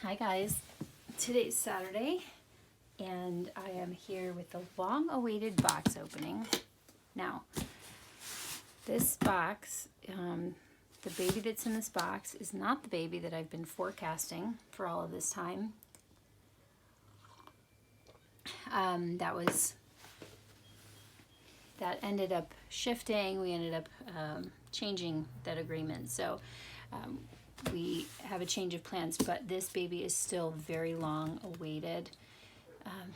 Hi guys, today's Saturday and I am here with the long-awaited box opening. Now, this box, the baby that's in this box is not the baby that I've been forecasting for all of this time. That ended up shifting. We ended up changing that agreement. So we have a change of plans, but this baby is still very long awaited.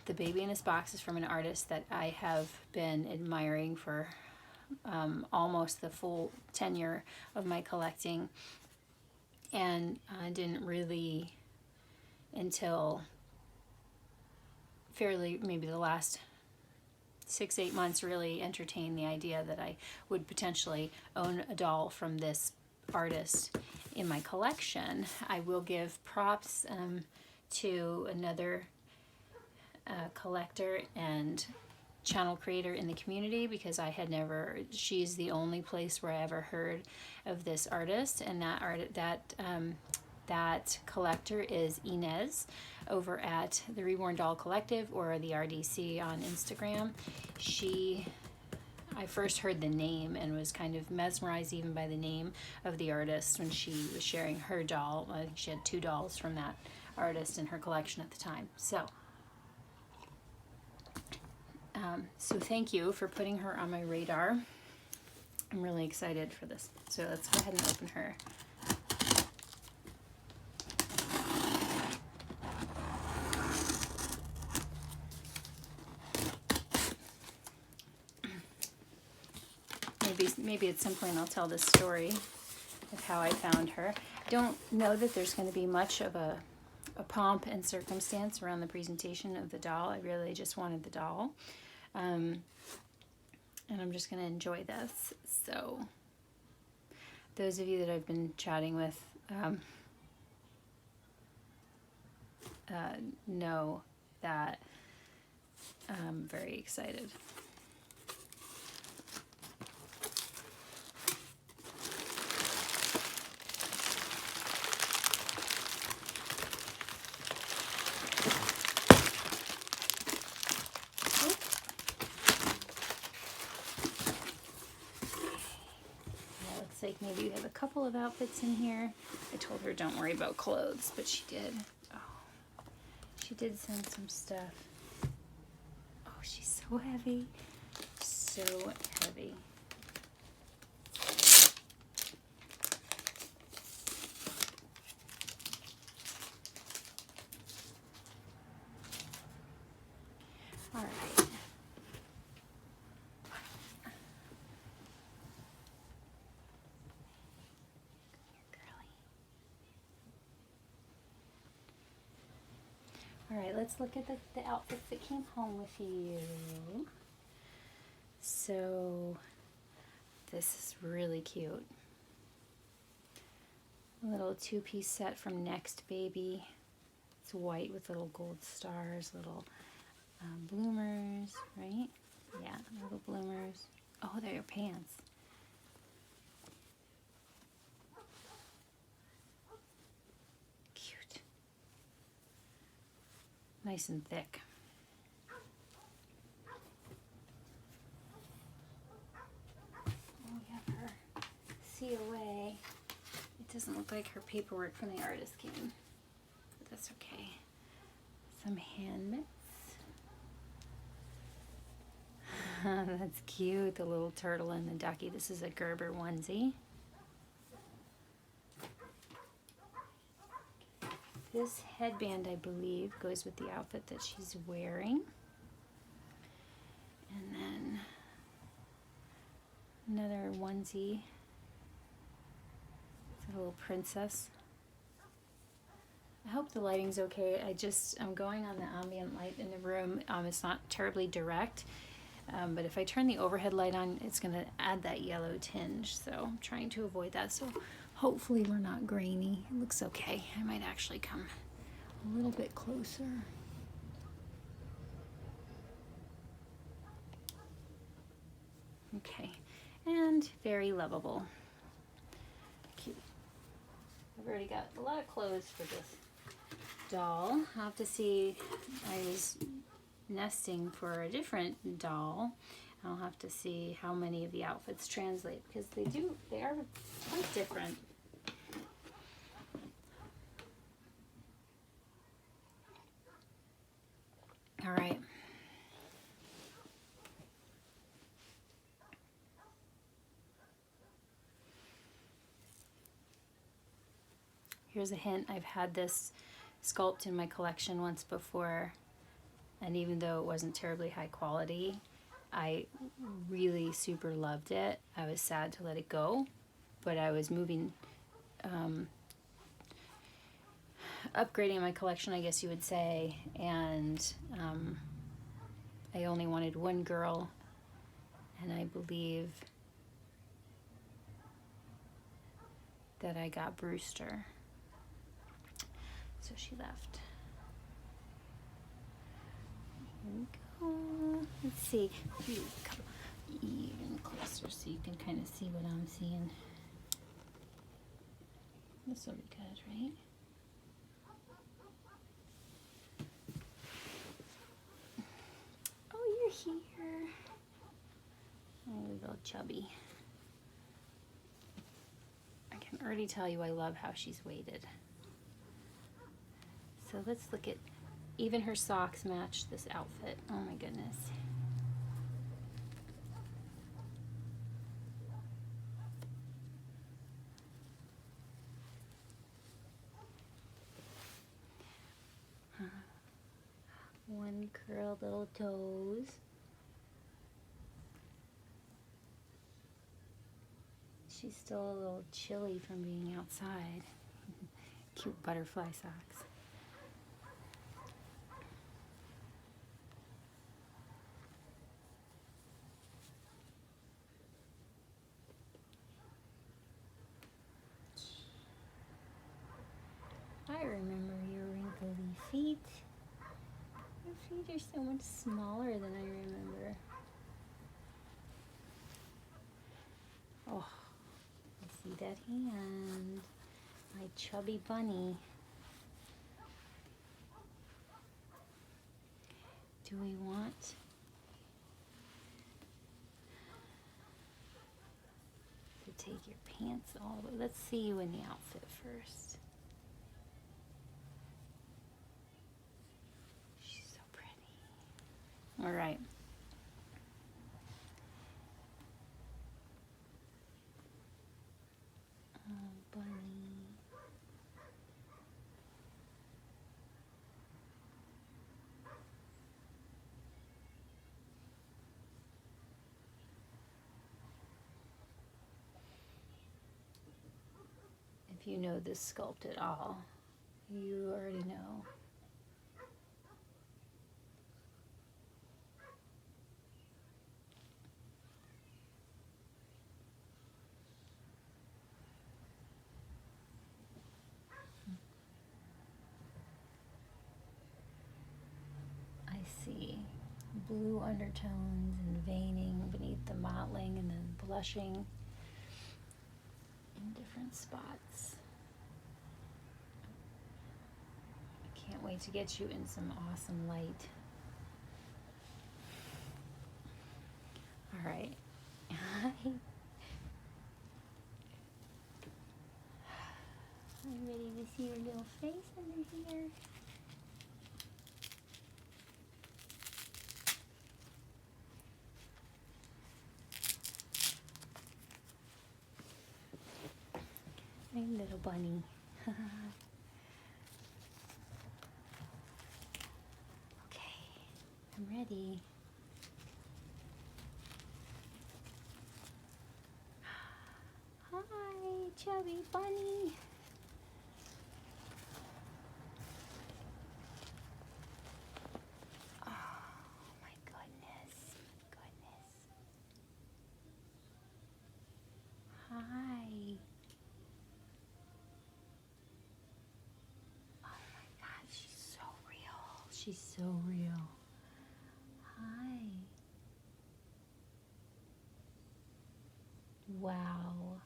The baby in this box is from an artist that I have been admiring for almost the full tenure of my collecting, and I didn't really until fairly maybe the last 6-8 months really entertain the idea that I would potentially own a doll from this artist in my collection. I will give props to another collector and channel creator in the community, because I had never, she's the only place where I ever heard of this artist, and that collector is Inez over at the Reborn Doll Collective, or the RDC on Instagram. I first heard the name and was kind of mesmerized even by the name of the artist when she was sharing her doll. I think she had 2 dolls from that artist in her collection at the time. So thank you for putting her on my radar. I'm really excited for this. So let's go ahead and open her. Maybe at some point I'll tell this story of how I found her. I don't know that there's going to be much of a pomp and circumstance around the presentation of the doll. I really just wanted the doll. And I'm just going to enjoy this. So those of you that I've been chatting with know that I'm very excited. Like maybe we have a couple of outfits in here. I told her don't worry about clothes, but she did. Oh, she did send some stuff. Oh, she's so heavy. So heavy. All right. All right, let's look at the outfits that came home with you. So this is really cute. A little 2-piece set from Next Baby. It's white with little gold stars, little bloomers, right? Yeah, little bloomers. Oh, they're your pants. Cute. Nice and thick. Oh, we have her COA. It doesn't look like her paperwork from the artist came, but that's okay. Some hand mitts. That's cute, the little turtle and the ducky. This is a Gerber onesie. This headband, I believe, goes with the outfit that she's wearing. And then another onesie. It's a little princess. I hope the lighting's okay. I'm going on the ambient light in the room. It's not terribly direct, but if I turn the overhead light on, it's going to add that yellow tinge. So I'm trying to avoid that. So hopefully we're not grainy. It looks okay. I might actually come a little bit closer. Okay, and very lovable. Cute. I've already got a lot of clothes for this doll. I'll have to see. I was nesting for a different doll. I'll have to see how many of the outfits translate, because they are quite different. All right. Here's a hint. I've had this sculpt in my collection once before, and even though it wasn't terribly high quality, I really super loved it. I was sad to let it go, but I was moving, upgrading my collection, I guess you would say, and I only wanted one girl, and I believe that I got Brewster. So she left. Here we go. Let's see. You come even closer so you can kind of see what I'm seeing. This will be good, right? Oh, you're here. Oh, little chubby. I can already tell you I love how she's weighted. So let's look at, even her socks match this outfit. Oh my goodness. One curled little toes. She's still a little chilly from being outside. Cute butterfly socks. I remember your wrinkly feet. Your feet are so much smaller than I remember. Oh, I see that hand. My chubby bunny. Do we want to take your pants all the way? Let's see you in the outfit first. She's so pretty. All right. Oh, bunny. If you know this sculpt at all, you already know. I see blue undertones and veining beneath the mottling, and then blushing in different spots. I can't wait to get you in some awesome light. All right. Hi. I'm ready to see your little face under here. My little bunny. Okay, I'm ready. Hi, chubby bunny. Oh my goodness, Hi. Oh my God, she's so real. She's so real. Hi. Wow.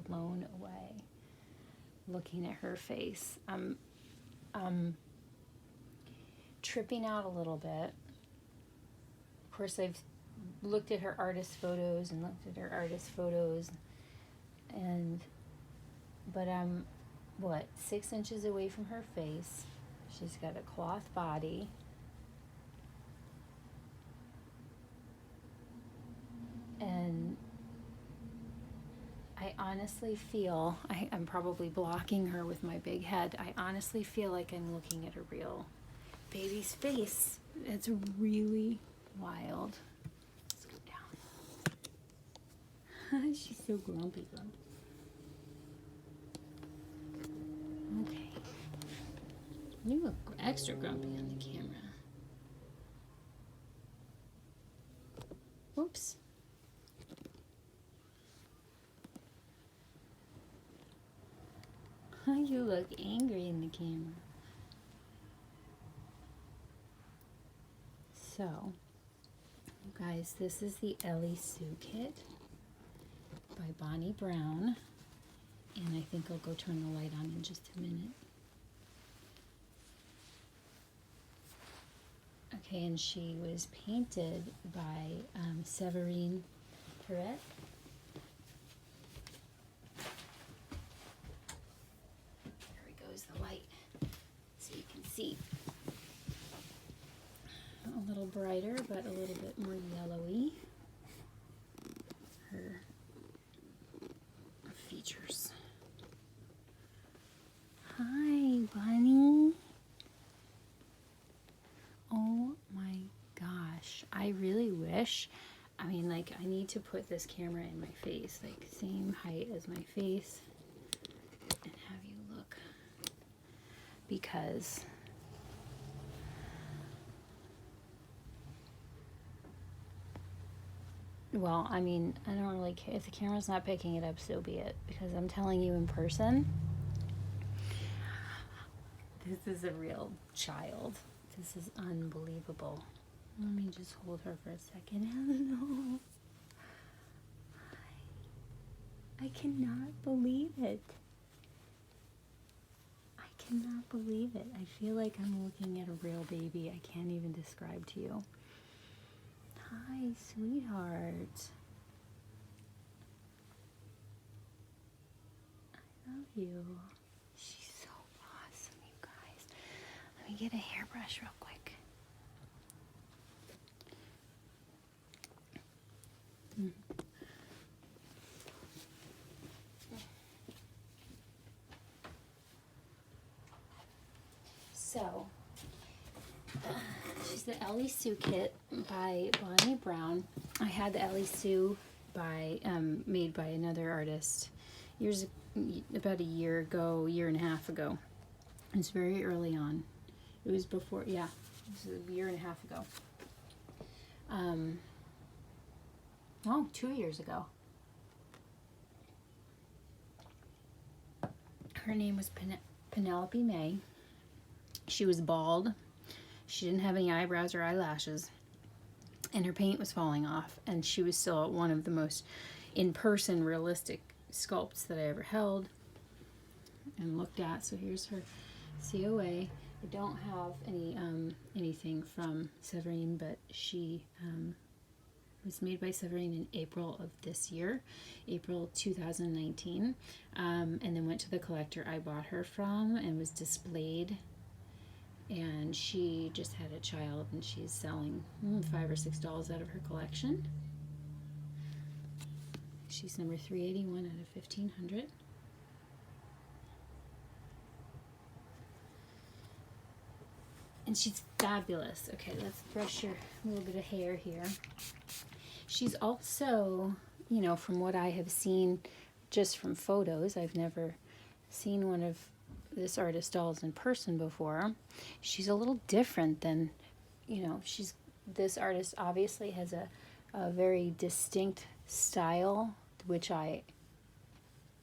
blown away looking at her face. I'm tripping out a little bit. Of course, I've looked at her artist photos, but I'm, what, 6 inches away from her face. She's got a cloth body. And I honestly feel, I'm probably blocking her with my big head. I honestly feel like I'm looking at a real baby's face. It's really wild. Let's go down. She's so grumpy. Okay. You look extra grumpy on the camera. Whoops. You look angry in the camera. So, you guys, this is the Ellie Sue kit by Bonnie Brown. And I think I'll go turn the light on in just a minute. Okay, and she was painted by Severine Tourette. There goes the light, so you can see. A little brighter, but a little bit more yellowy. Her features. Hi, Bunny. Oh my gosh. I really wish, I need to put this camera in my face, like same height as my face, and have you look, because well, I don't really care. If the camera's not picking it up, so be it, because I'm telling you in person, this is a real child. This is unbelievable. Let me just hold her for a second. Hello. Hi. I cannot believe it. I cannot believe it. I feel like I'm looking at a real baby. I can't even describe to you. Hi, sweetheart. I love you. She's so awesome, you guys. Let me get a hairbrush real quick. So, she's the Ellie Sue kit by Bonnie Brown. I had the Ellie Sue made by another artist about a year and a half ago. It was very early on. It was before, it was a year and a half ago. 2 years ago. Her name was Penelope May. She was bald. She didn't have any eyebrows or eyelashes. And her paint was falling off. And she was still one of the most in-person realistic sculpts that I ever held and looked at. So here's her COA. I don't have anything from Severine, but she was made by Severine in April of this year, April 2019, and then went to the collector I bought her from and was displayed. And she just had a child, and she's selling 5 or 6 dolls out of her collection. She's number 381 out of 1,500. And she's fabulous. Okay, let's brush your little bit of hair here. She's also, from what I have seen just from photos, I've never seen one of this artist's dolls in person before. She's a little different than, this artist obviously has a very distinct style, which I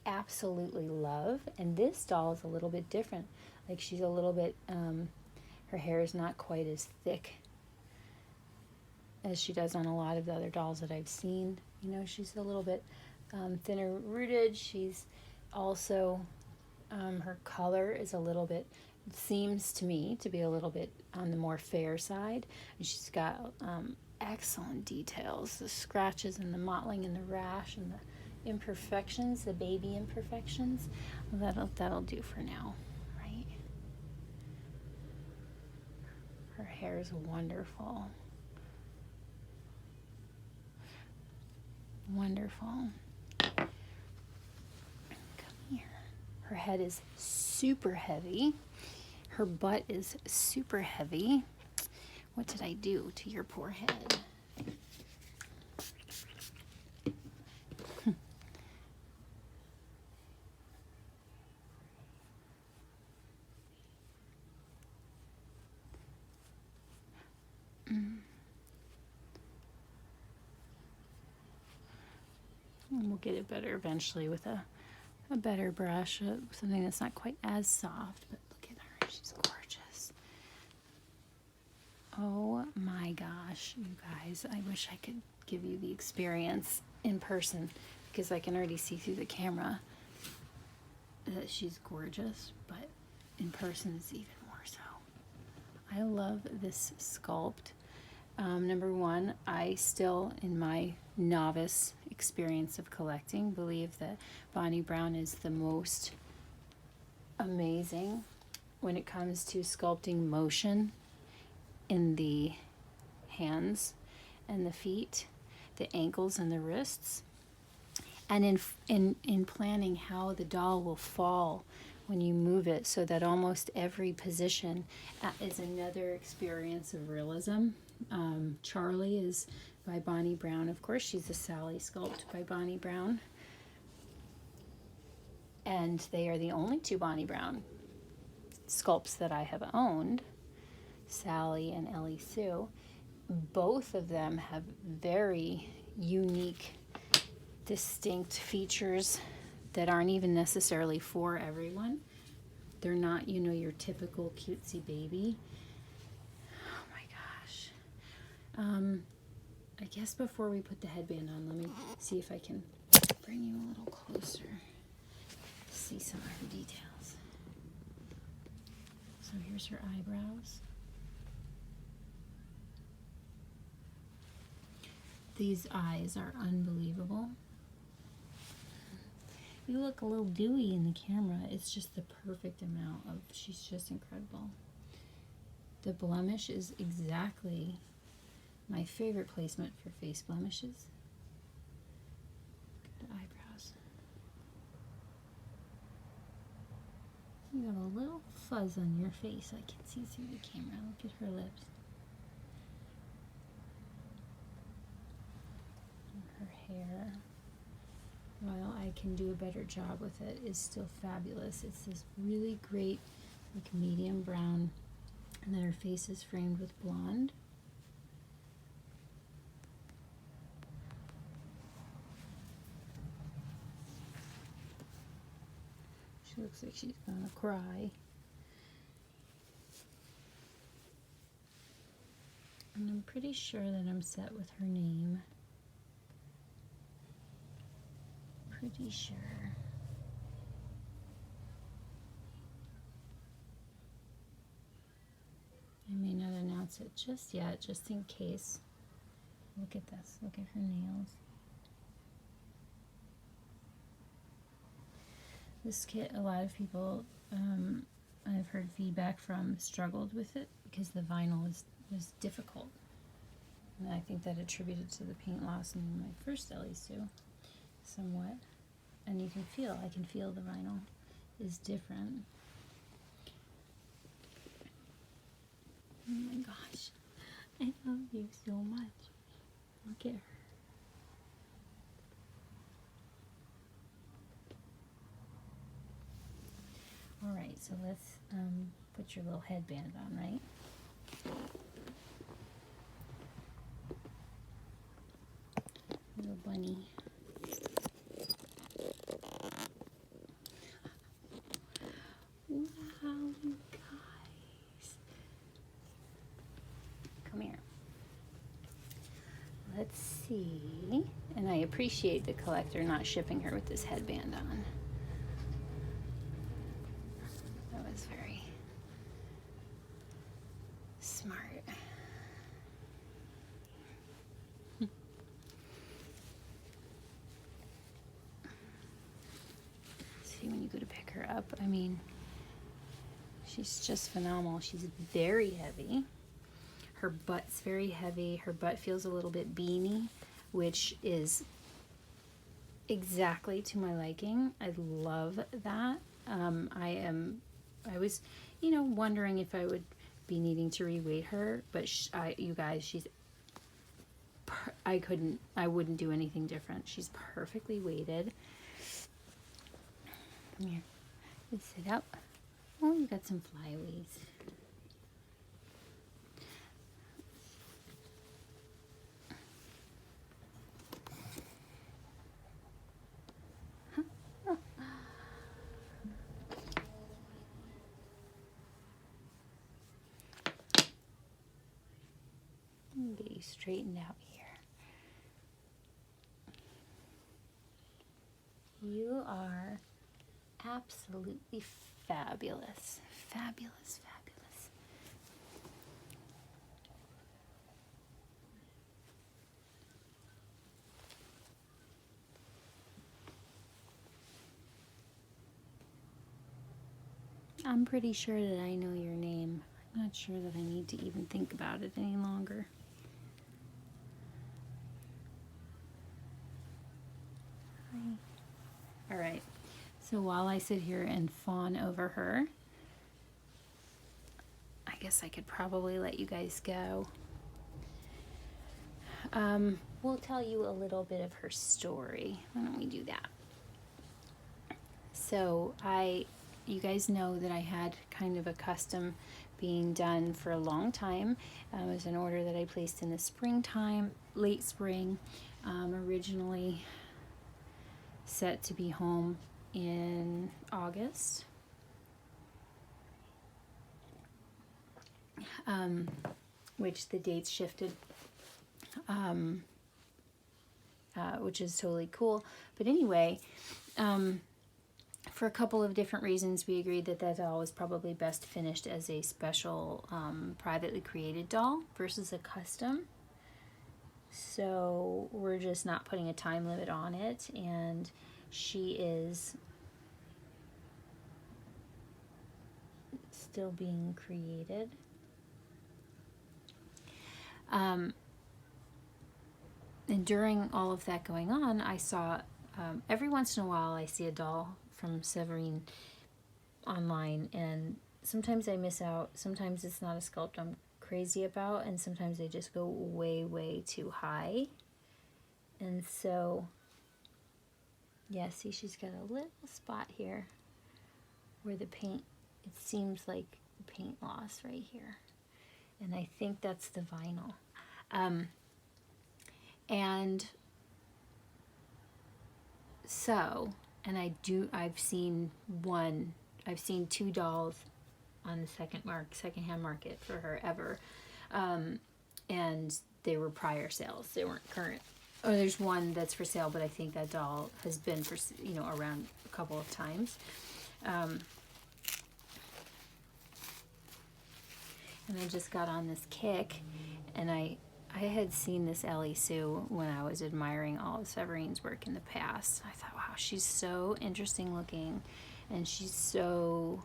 absolutely love. And this doll is a little bit different. Like, she's a little bit, her hair is not quite as thick as she does on a lot of the other dolls that I've seen. She's a little bit thinner rooted. She's also, her color is a little bit, seems to me to be a little bit on the more fair side. And she's got excellent details, the scratches and the mottling and the rash and the imperfections, the baby imperfections. That'll do for now, right? Her hair is wonderful. Wonderful. Come here. Her head is super heavy. Her butt is super heavy. What did I do to your poor head? And we'll get it better eventually with a better brush, something that's not quite as soft, but look at her, she's gorgeous. Oh my gosh, you guys, I wish I could give you the experience in person because I can already see through the camera that she's gorgeous, but in person it's even more so. I love this sculpt. Number one, I still, in my novice experience of collecting, believe that Bonnie Brown is the most amazing when it comes to sculpting motion in the hands and the feet, the ankles and the wrists, and in planning how the doll will fall when you move it, so that almost every position is another experience of realism. Charlie is by Bonnie Brown. Of course, she's a Sally sculpt by Bonnie Brown. And they are the only two Bonnie Brown sculpts that I have owned, Sally and Ellie Sue. Both of them have very unique, distinct features that aren't even necessarily for everyone. They're not, you know, your typical cutesy baby. Oh my gosh. I guess before we put the headband on, let me see if I can bring you a little closer to see some of her details. So here's her eyebrows. These eyes are unbelievable. You look a little dewy in the camera. It's just the perfect amount of, she's just incredible. The blemish is exactly my favorite placement for face blemishes. Look at the eyebrows. You have a little fuzz on your face. I can see through the camera. Look at her lips. And her hair, while I can do a better job with it, is still fabulous. It's this really great, like, medium brown, and then her face is framed with blonde. She looks like she's gonna cry. And I'm pretty sure that I'm set with her name. Pretty sure. I may not announce it just yet, just in case. Look at this. Look at her nails. This kit, a lot of people I've heard feedback from struggled with it because the vinyl was difficult. And I think that attributed to the paint loss in my first Ellie Sue somewhat. And you can feel, I can feel the vinyl is different. Oh my gosh, I love you so much. Look at her. All right, so let's put your little headband on, right? Little bunny. Wow, you guys. Come here. Let's see. And I appreciate the collector not shipping her with this headband on. That was very smart. See, when you go to pick her up, I mean, she's just phenomenal. She's very heavy. Her butt's very heavy. Her butt feels a little bit beanie, which is exactly to my liking. I love that. I was, you know, wondering if I would be needing to reweight her, but you guys, I wouldn't do anything different. She's perfectly weighted. Come here. Let's sit up. Oh, you got some flyaways. Get you straightened out here. You are absolutely fabulous. Fabulous, fabulous. I'm pretty sure that I know your name. I'm not sure that I need to even think about it any longer. All right, so while I sit here and fawn over her, I guess I could probably let you guys go. We'll tell you a little bit of her story. Why don't we do that? So you guys know that I had kind of a custom being done for a long time. It was an order that I placed in the springtime, late spring, originally set to be home in August. Which the dates shifted, which is totally cool. But anyway, for a couple of different reasons, we agreed that that doll was probably best finished as a special privately created doll versus a custom. So we're just not putting a time limit on it, and she is still being created. And during all of that going on, I saw, every once in a while, I see a doll from Severine online, and sometimes I miss out. Sometimes it's not a sculpt I'm crazy about, and sometimes they just go way, way too high. And so, yeah, see, she's got a little spot here where the paint, it seems like paint loss right here. And I think that's the vinyl. And so, and I've seen two dolls on the secondhand market for her ever. And they were prior sales. They weren't current. Oh, there's one that's for sale, but I think that doll has been for, around a couple of times. And I just got on this kick, and I had seen this Ellie Sue when I was admiring all of Severine's work in the past. I thought, wow, she's so interesting looking, and she's so,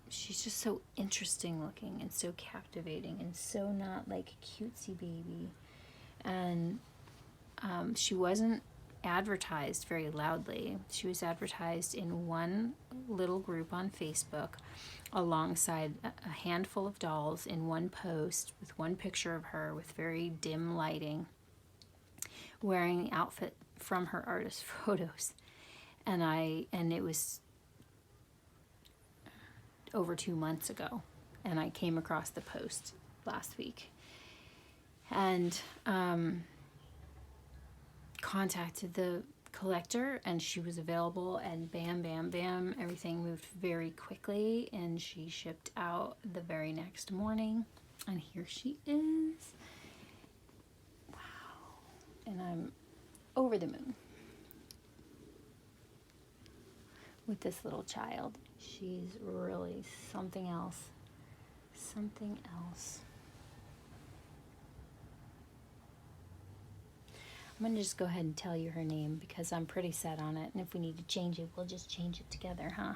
she's just so interesting looking and so captivating and so not like a cutesy baby. And she wasn't advertised very loudly. She was advertised in one little group on Facebook alongside a handful of dolls in one post with one picture of her with very dim lighting wearing the outfit from her artist photos. And it was over 2 months ago, and I came across the post last week and contacted the collector, and she was available, and bam, bam, bam, everything moved very quickly, and she shipped out the very next morning, and here she is. and I'm over the moon with this little child. She's really something else. Something else. I'm going to just go ahead and tell you her name because I'm pretty set on it. And if we need to change it, we'll just change it together, huh?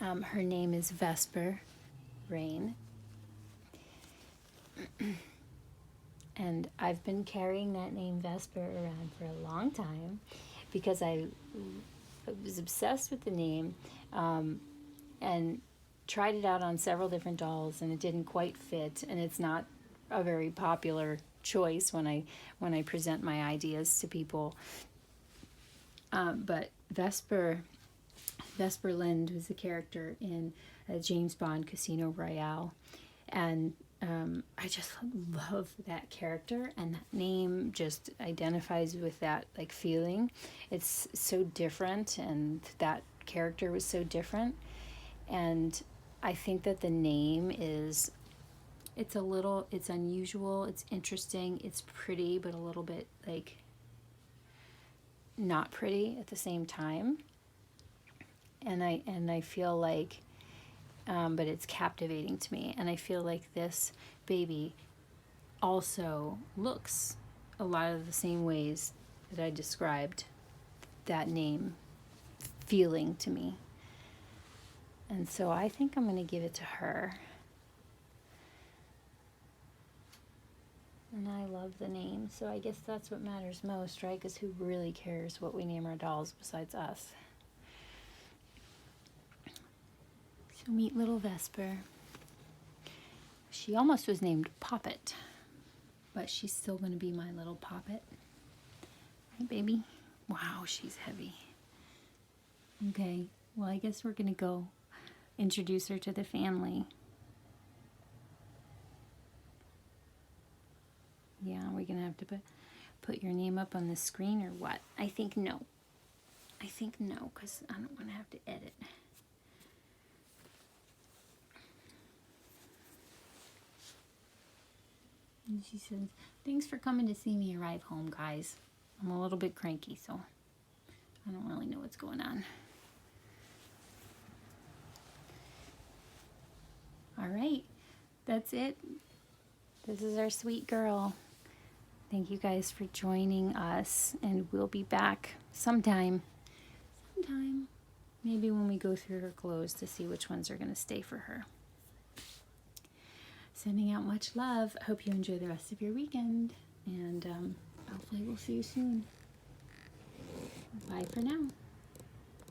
Her name is Vesper Rain. And I've been carrying that name Vesper around for a long time because I was obsessed with the name and tried it out on several different dolls, and it didn't quite fit, and it's not a very popular choice when I present my ideas to people. But Vesper Lind was a character in James Bond Casino Royale, and I just love that character, and that name just identifies with that like feeling. It's so different, and that character was so different, and I think that the name is, it's unusual, it's interesting, it's pretty, but a little bit like not pretty at the same time. And I feel like, but it's captivating to me. And I feel like this baby also looks a lot of the same ways that I described that name feeling to me. And so I think I'm going to give it to her. And I love the name, so I guess that's what matters most, right? Because who really cares what we name our dolls besides us? So meet little Vesper. She almost was named Poppet, but she's still going to be my little Poppet. Right, baby? Wow, she's heavy. Okay, well, I guess we're going to go introduce her to the family. Yeah, we're going to have to put your name up on the screen or what? I think no. I think no, because I don't want to have to edit. And she says, thanks for coming to see me arrive home, guys. I'm a little bit cranky, so I don't really know what's going on. All right, that's it. This is our sweet girl. Thank you guys for joining us, and we'll be back sometime. Maybe when we go through her clothes to see which ones are going to stay for her. Sending out much love. I hope you enjoy the rest of your weekend, and hopefully we'll see you soon. Bye for now.